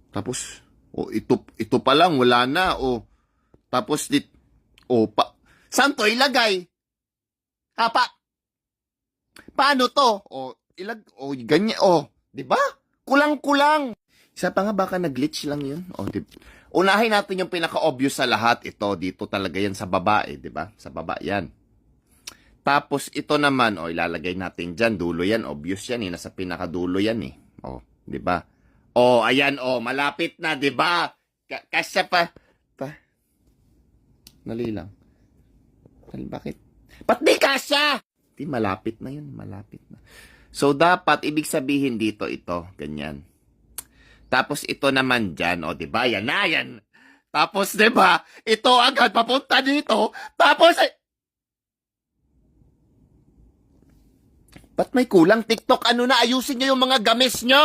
Tapos, ito pa lang, wala na, tapos, saan to ilagay? Paano to? Ganyan, di ba? Kulang-kulang. Isa pa nga, baka nag-glitch lang yun. Unahin natin yung pinaka-obvious sa lahat. Ito, dito talaga yan sa baba, di ba? Sa baba yan. Tapos, ito naman, ilalagay natin dyan. Dulo yan, obvious yan, nasa pinakadulo yan, di ba? Ayan, malapit na, di ba? Kasya pa. Nali lang. Bakit? Ba't di kasya? Di, malapit na yun, malapit na. So, dapat, ibig sabihin dito, ito, ganyan. Tapos, ito naman dyan, di ba? Yan na, yan. Tapos, di ba? Ito agad, papunta dito. Tapos, ba't may kulang? TikTok, ano na, ayusin nyo yung mga gamis nyo.